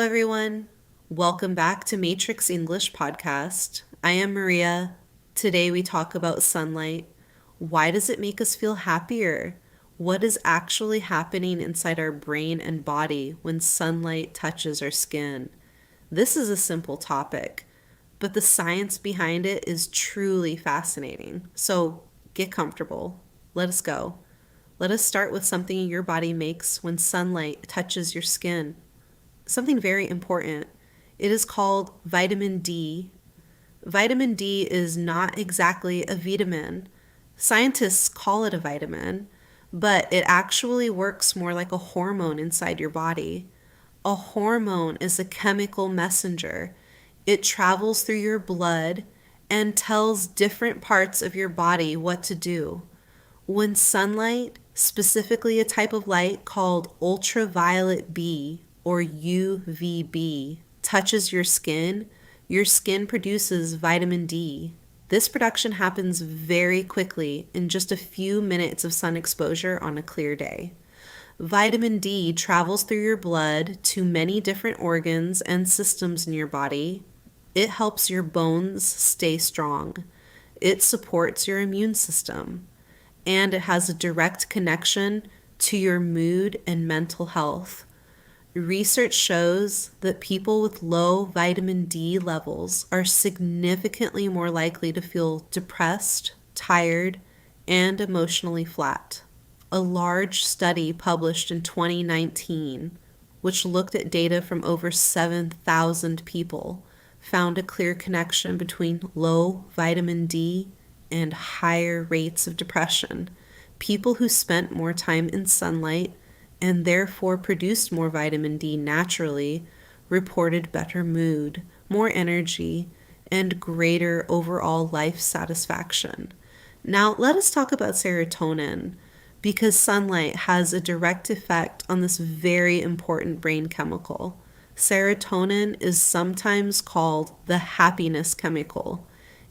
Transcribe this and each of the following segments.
everyone. Welcome back to Matrix English Podcast. I am Maria. Today we talk about sunlight. Why does it make us feel happier? What is actually happening inside our brain and body when sunlight touches our skin? This is a simple topic, but the science behind it is truly fascinating. So get comfortable. Let us go. Let us start with something your body makes when sunlight touches your skin. Something very important. It is called vitamin D. Vitamin D is not exactly a vitamin. Scientists call it a vitamin, but it actually works more like a hormone inside your body. A hormone is a chemical messenger. It travels through your blood and tells different parts of your body what to do. When sunlight, specifically a type of light called ultraviolet B or UVB, touches your skin produces vitamin D. This production happens very quickly in just a few minutes of sun exposure on a clear day. Vitamin D travels through your blood to many different organs and systems in your body. It helps your bones stay strong. It supports your immune system. And it has a direct connection to your mood and mental health. Research shows that people with low vitamin D levels are significantly more likely to feel depressed, tired, and emotionally flat. A large study published in 2019, which looked at data from over 7,000 people, found a clear connection between low vitamin D and higher rates of depression. People who spent more time in sunlight and therefore produced more vitamin D naturally reported better mood, more energy, and greater overall life satisfaction. Now, let us talk about serotonin, because sunlight has a direct effect on this very important brain chemical. Serotonin is sometimes called the happiness chemical.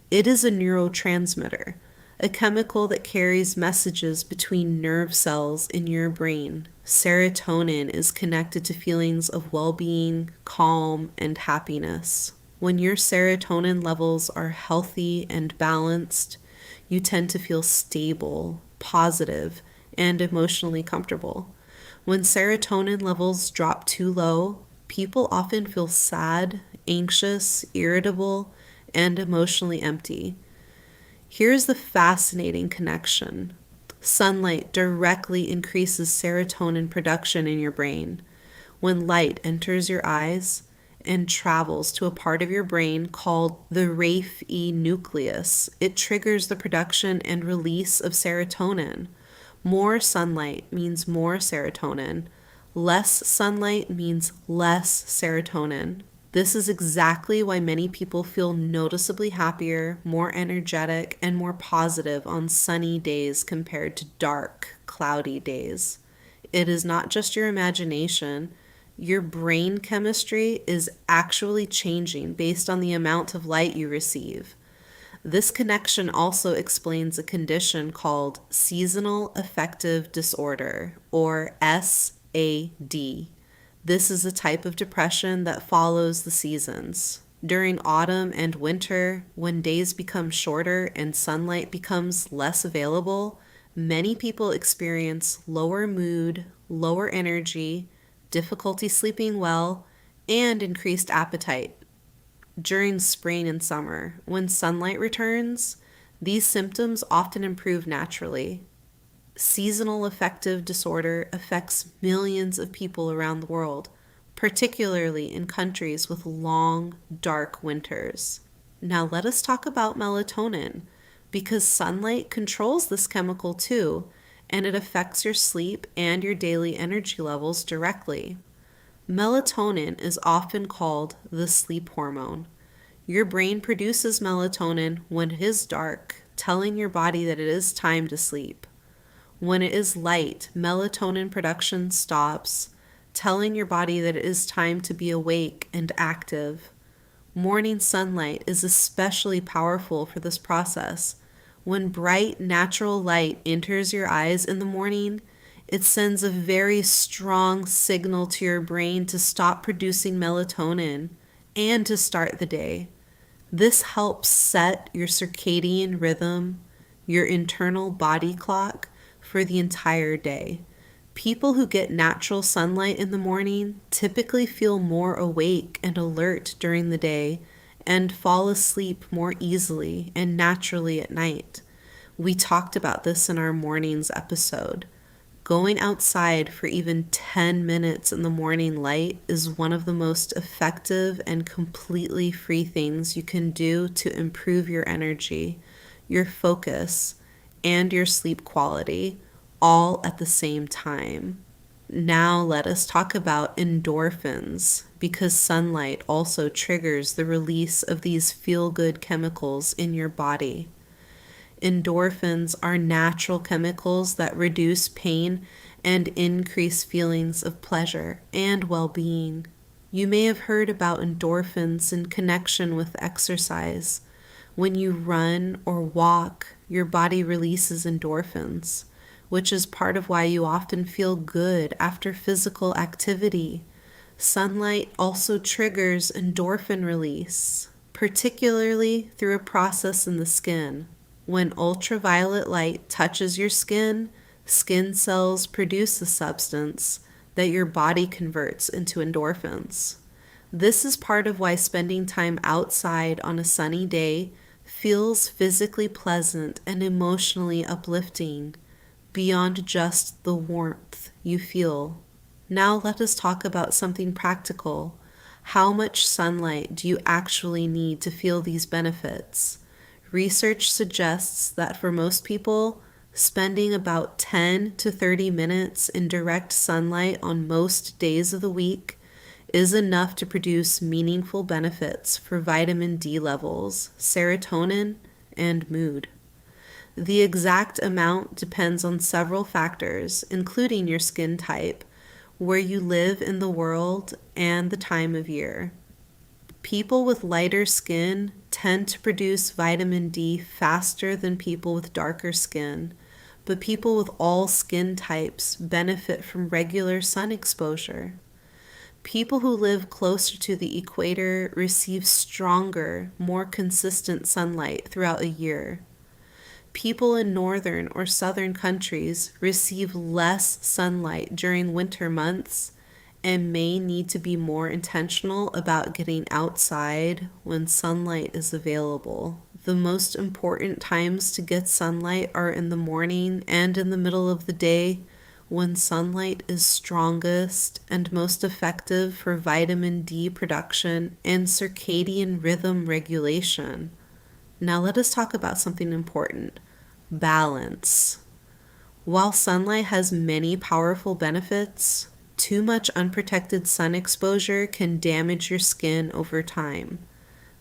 It is a neurotransmitter, a chemical that carries messages between nerve cells in your brain. Serotonin is connected to feelings of well-being, calm, and happiness. When your serotonin levels are healthy and balanced, you tend to feel stable, positive, and emotionally comfortable. When serotonin levels drop too low, people often feel sad, anxious, irritable, and emotionally empty. Here's the fascinating connection. Sunlight directly increases serotonin production in your brain. When light enters your eyes and travels to a part of your brain called the Raphe nucleus, it triggers the production and release of serotonin. More sunlight means more serotonin. Less sunlight means less serotonin. This is exactly why many people feel noticeably happier, more energetic, and more positive on sunny days compared to dark, cloudy days. It is not just your imagination. Your brain chemistry is actually changing based on the amount of light you receive. This connection also explains a condition called seasonal affective disorder, or SAD. This is a type of depression that follows the seasons. During autumn and winter, when days become shorter and sunlight becomes less available, many people experience lower mood, lower energy, difficulty sleeping well, and increased appetite. During spring and summer, when sunlight returns, these symptoms often improve naturally. Seasonal affective disorder affects millions of people around the world, particularly in countries with long, dark winters. Now let us talk about melatonin, because sunlight controls this chemical too, and it affects your sleep and your daily energy levels directly. Melatonin is often called the sleep hormone. Your brain produces melatonin when it is dark, telling your body that it is time to sleep. When it is light, melatonin production stops, telling your body that it is time to be awake and active. Morning sunlight is especially powerful for this process. When bright, natural light enters your eyes in the morning, It sends a very strong signal to your brain to stop producing melatonin and to start the day. This helps set your circadian rhythm, your internal body clock for the entire day. People who get natural sunlight in the morning typically feel more awake and alert during the day and fall asleep more easily and naturally at night. We talked about this in our mornings episode. Going outside for even 10 minutes in the morning light is one of the most effective and completely free things you can do to improve your energy, your focus, and your sleep quality, all at the same time. Now let us talk about endorphins, because sunlight also triggers the release of these feel-good chemicals in your body. Endorphins are natural chemicals that reduce pain and increase feelings of pleasure and well-being. You may have heard about endorphins in connection with exercise. When you run or walk, your body releases endorphins, which is part of why you often feel good after physical activity. Sunlight also triggers endorphin release, particularly through a process in the skin. When ultraviolet light touches your skin, skin cells produce a substance that your body converts into endorphins. This is part of why spending time outside on a sunny day feels physically pleasant and emotionally uplifting, beyond just the warmth you feel. Now let us talk about something practical. How much sunlight do you actually need to feel these benefits? Research suggests that for most people, spending about 10 to 30 minutes in direct sunlight on most days of the week is enough to produce meaningful benefits for vitamin D levels, serotonin, and mood. The exact amount depends on several factors, including your skin type, where you live in the world, and the time of year. People with lighter skin tend to produce vitamin D faster than people with darker skin, but people with all skin types benefit from regular sun exposure. People who live closer to the equator receive stronger, more consistent sunlight throughout a year. People in northern or southern countries receive less sunlight during winter months and may need to be more intentional about getting outside when sunlight is available. The most important times to get sunlight are in the morning and in the middle of the day, when sunlight is strongest and most effective for vitamin D production and circadian rhythm regulation. Now let us talk about something important: balance. While sunlight has many powerful benefits, too much unprotected sun exposure can damage your skin over time.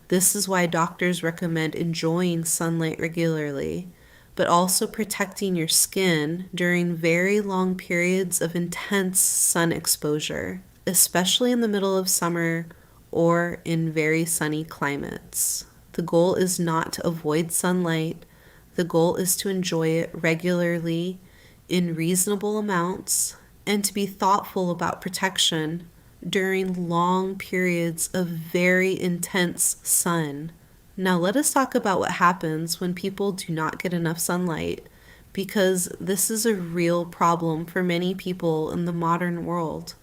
This is why doctors recommend enjoying sunlight regularly, but also protecting your skin during very long periods of intense sun exposure, especially in the middle of summer or in very sunny climates. The goal is not to avoid sunlight. The goal is to enjoy it regularly in reasonable amounts and to be thoughtful about protection during long periods of very intense sun. Now let us talk about what happens when people do not get enough sunlight, because this is a real problem for many people in the modern world.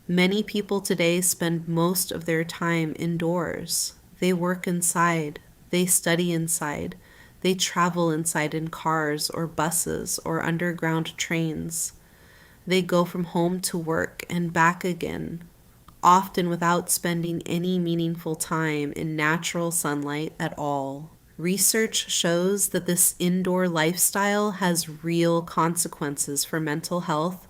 Many people today spend most of their time indoors. They work inside, they study inside, they travel inside in cars or buses or underground trains. They go from home to work and back again, often without spending any meaningful time in natural sunlight at all. Research shows that this indoor lifestyle has real consequences for mental health,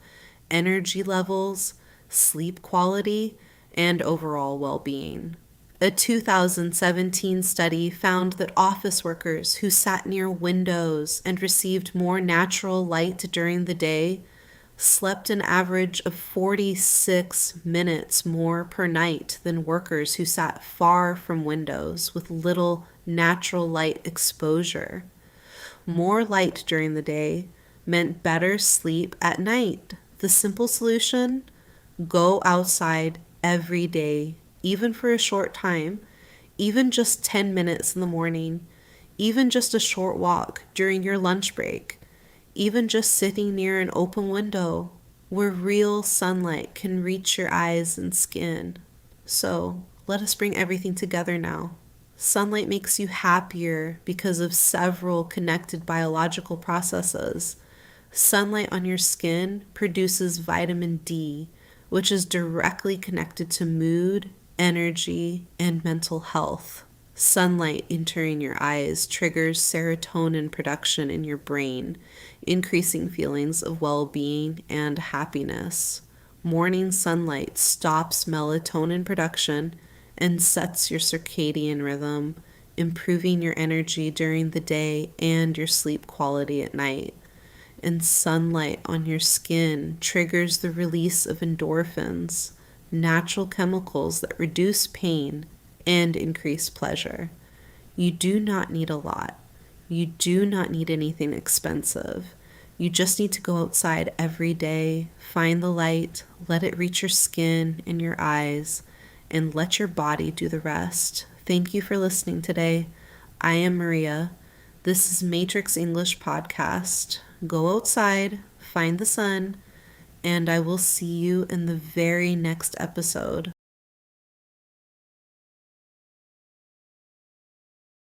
energy levels, sleep quality, and overall well-being. A 2017 study found that office workers who sat near windows and received more natural light during the day slept an average of 46 minutes more per night than workers who sat far from windows with little natural light exposure. More light during the day meant better sleep at night. The simple solution: go outside every day, even for a short time, even just 10 minutes in the morning, even just a short walk during your lunch break, even just sitting near an open window where real sunlight can reach your eyes and skin. So, let us bring everything together now. Sunlight makes you happier because of several connected biological processes. Sunlight on your skin produces vitamin D, which is directly connected to mood, energy, and mental health. Sunlight entering your eyes triggers serotonin production in your brain, increasing feelings of well being and happiness. Morning sunlight stops melatonin production and sets your circadian rhythm, improving your energy during the day and your sleep quality at night. And sunlight on your skin triggers the release of endorphins, natural chemicals that reduce pain and increase pleasure. You do not need a lot. You do not need anything expensive. You just need to go outside every day, find the light, let it reach your skin and your eyes, and let your body do the rest. Thank you for listening today. I am Maria. This is Matrix English Podcast. Go outside, find the sun, and I will see you in the very next episode.